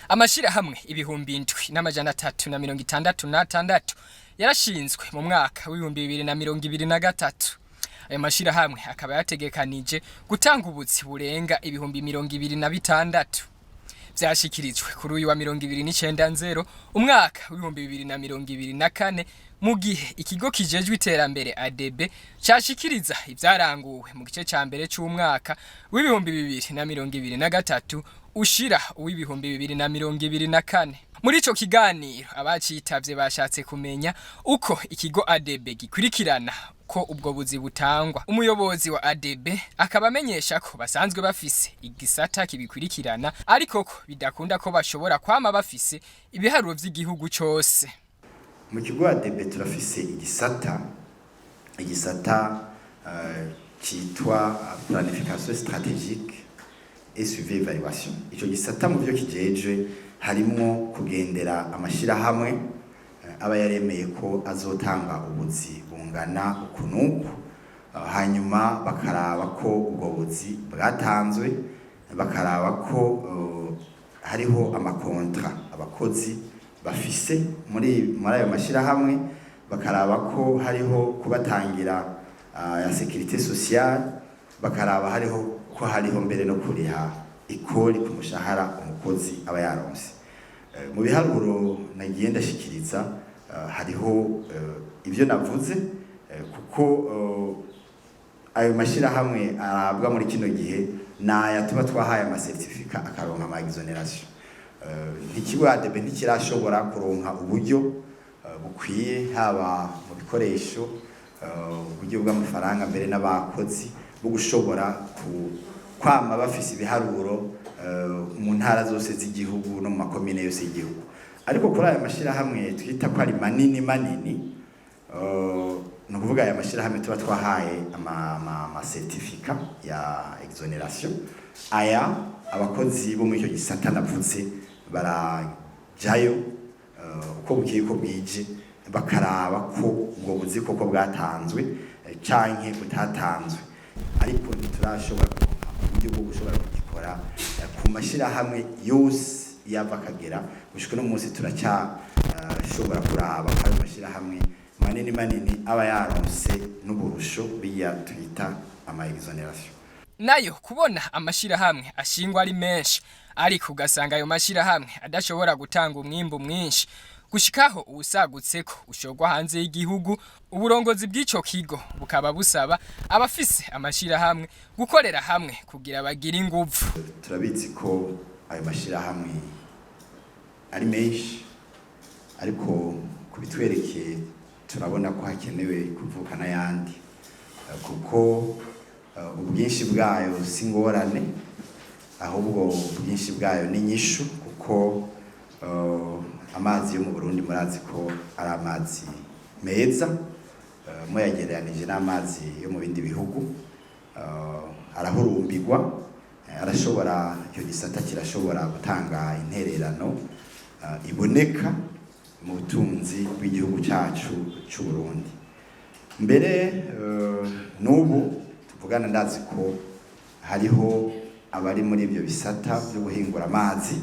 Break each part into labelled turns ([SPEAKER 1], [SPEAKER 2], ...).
[SPEAKER 1] Amashirahamwe ibihumbi indwi n'amajana 366 yarashinzwe mu mwaka w'2023. Ayo mashirahamwe akaba yategekanije gutanga ubuzi burenga ibihumbi 26. Vyashikirijwe kuri uyu wa 2029 umwaka w'2024 mu gihe ikigo kijejwe iterambere ADB cyashikiriza ivyaranguwe mu gice ca mbere c'umwaka w'2023 ushira uw'ibihumbi 2024. Muri ico kiganiro abacitavye bashatse kumenya uko ikigo ADB gikurikirana ko ubwo buzi butangwa. Umuyobozi wa ADB akaba amenyesha ko basanzwe bafise igisata kibikurikirana ariko ko bidakunda ko bashobora kwama bafise ibiharuro vy'igihugu cose.
[SPEAKER 2] Mu kigo ADB turafise igisata kitwa planification stratégique et suivi évaluation. Ico gisata mu byo kijejwe harimo kugendera amashirahamwe aba yaremeye ko azotanga ubuzi bungana ukunuku, hanyuma bakaraba ko ubwo buzi bwatanzwe, bakaraba ko hariho amakontra abakozi bafise muri ayo mashirahamwe, bakaraba ko hariho kubatangira ya sécurité sociale, bakaraba hariho ko hariho mbere no kuriha ikori ku mushahara umukozi aba yaronse. Mu biharuro nagiye ndashikiriza hariho ivyo navuze kuko ayo mashirahamwe arabwa muri kino gihe naya tuba twahaye ama certificat akaronka ama exoneration. Ikigo ADB ntikirashobora kuronka uburyo bukwiye haba mu bikoresho, uburyo bw'amafaranga mbere n'abakozi bwo gushobora kwama bafise ibiharuro mu ntara zose z'igihugu no mu makomine yose y'igihugu. Ariko kuri aya mashirahamwe twita ko ari manini no kuvuga aya mashirahamwe tuba twahaye ama certificat ya exoneration, aya abakozi bo muri icyo gisata navuze barajayo uko bukiye ko bwije bakaraba ko ubwo buzi koko bwatanzwe canke butatanzwe. Ariko ntiturashobora uburyo bwo gushobora kugikora ku mashirahamwe yose yava kagera gushika no munsi turashobora kuraba ko ayo mashirahamwe manini aba yaronse n'uburusho biya twita ama exoneration.
[SPEAKER 1] Nayo kubona amashirahamwe ashingwa ari menshi ariko ugasanga ayo mashirahamwe adashobora gutanga umwimbo mwinshi gushikaho ubusagutseko ushogwa hanze y'igihugu. Uburongozi bw'ico kigo bukaba busaba abafise amashirahamwe gukorera hamwe kugira bagire inguvu.
[SPEAKER 2] Turabizi ko ayo mashirahamwe ari menshi ariko kubitwerekeye turabona ko hakenewe kuvukana yandi kuko ubwinshi bwayo singorane ahubwo ubwinshi bwayo ni nyishu kuko amazi yo mu Burundi murazi ko ari amazi meza muyagereranije n'amazi yo mu bindi bihugu, arahurumbirwa, arashobora icyo gisata kirashobora gutanga intererano iboneka mu butunzi bw'igihugu cyacu cy'u Burundi. Mbere n'ubu tuvugana ndazi ko hariho abari muri ibyo bisata byo guhingura amazi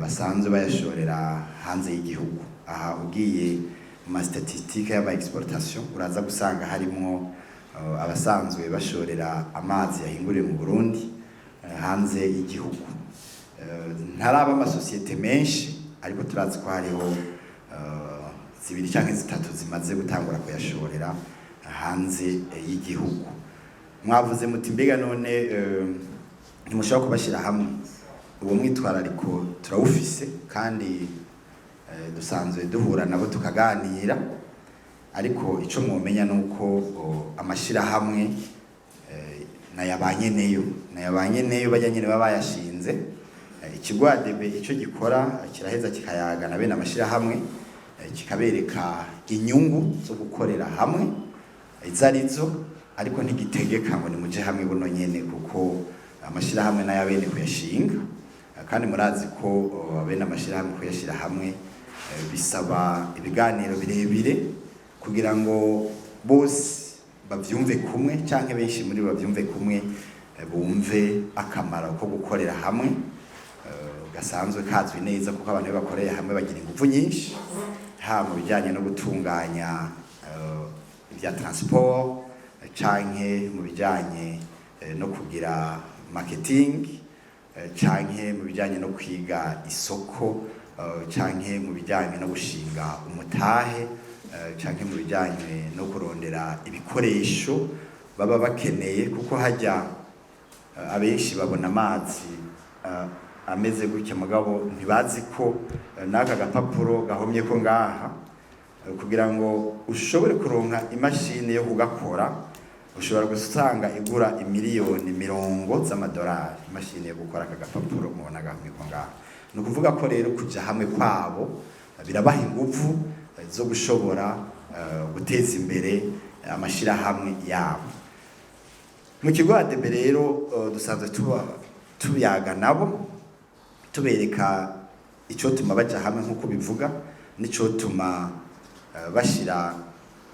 [SPEAKER 2] basanzwe bayashorera hanze y'igihugu. Aha ugiye mu statistique y'aba exportation uraza gusanga harimo abasanzwe bashorera amazi yahinguriwe mu Burundi hanze y'igihugu. Ntaraba amasosiyete menshi ariko turazi ko hariho zibiri cyangwa zitatu zimaze gutangura kuyashorera hanze y'igihugu. Mwavuze muti mbega none ntimushobora kubashira hamwe. Uwo mwitwarariko turawufise kandi dusanzwe duhura nabo tukaganira, ariko ico mwomenya nuko amashirahamwe nayabanye neyo bajya nyine babayashinze. Ikigo ADB ico gikora kiraheza kikayagana bene amashirahamwe kikabereka inyungu zo gukorera hamwe izarizo, ariko ntigitegeka ngo ni muje hamwe buno nyene kuko amashirahamwe nayabene kuyashinga. Kandi murazi ko bene amashirahamwe kuyashira hamwe bisaba ibiganiro birebire kugira ngo bose bavyumve kumwe canke benshi muri bavyumve kumwe, bumve akamaro ko gukorera hamwe gasanzwe kazwi neza kuko abantu bakoreye hamwe bagira ingufu nyinshi, ha mu bijyanye no gutunganya ibya transport canke mu bijyanye no kugira marketing canke mu bijyanye no kwiga isoko canke mu bijyanye no gushinga umutahe canke mu bijyanye no kurondera ibikoresho baba bakeneye, kuko hajya abenshi babona amazi ameze gutya mugabo ntibazi ko n'aka gapapuro gahomye ko ngaha kugira ngo ushobore kuronka imashini yo kugakora ushobora gusanga igura imiliyoni 10 z'amadolari imashini yo gukora aka gapapuro mubona gahomye ko ngaha. Ni ukuvuga ko rero kuja hamwe kwabo birabaha ingufu zo gushobora guteza imbere amashirahamwe yabo. Mu kigo ADB rero dusanzwe tuyaga nabo tubereka ico tuma baja hamwe nkuko bivuga nico tuma bashira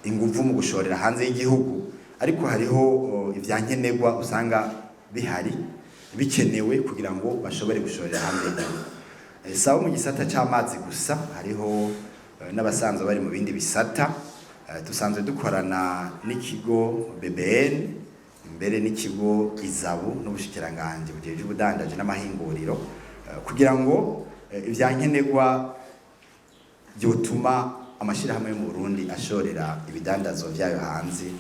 [SPEAKER 2] ingufu mu gushorera hanze y'igihugu, ariko hariho ivyankenerwa usanga bihari bikenewe kugira ngo bashobore gushorera hanze y'igihugu. Sawa mu gisata c'amazi gusa, hariho n'abasanzwe bari mu bindi bisata. Dusanzwe dukorana n'ikigo BBN, mbere n'ikigo izabu n'ubushikiranganje bujejwe ubudandaje n'amahinguriro kugira ngo ivyankenerwa byotuma amashirahamwe yo mu Burundi ashorera ibidandazwa vyayo hanze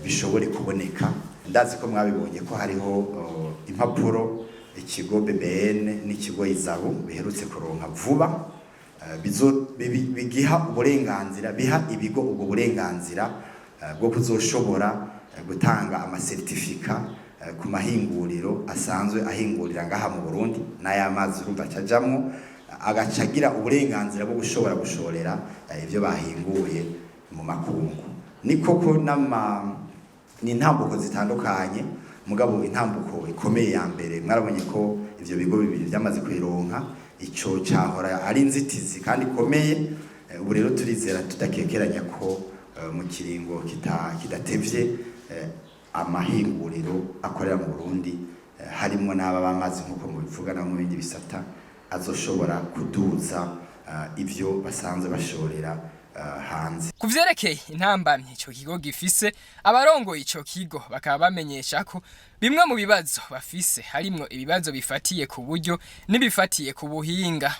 [SPEAKER 2] bishobore kuboneka. Ndazi ko mwabibonye ko hariho impapuro ikigo BBN n'ikigo izabu biherutse kuronka vuba bigiha uburenganzira, biha ibigo ubwo burenganzira bwo kuzoshobora gutanga amasertifika ku mahinguriro asanzwe ahingurira ngaha mu Burundi, n'ay'amazi urumva cajamwo agacagira uburenganzira bwo gushobora gushorera ivyo bahinguye mu makungu. Ni koko n'intambuko zitandukanye, mugabo intambuko ikomeye ya mbere mwarabonye ko ivyo bigo bibiri byamaze kwironka ico cahora ari inzitizi kandi ikomeye. Ubu rero turizera tudakekeranya ko mu kiringo kidatevye amahinguriro akorera mu Burundi harimo n'aba bamazi nkuko mubivuga no mu bindi bisata azoshobora kuduza ivyo basanzwe bashorera hanze.
[SPEAKER 1] Kuvyerekeye intambamye ico kigo gifise, abarongoye ico kigo bakaba bamenyesha ko bimwe mu bibazo bafise harimwo ibibazo bifatiye ku buryo n'ibifatiye ku buhinga.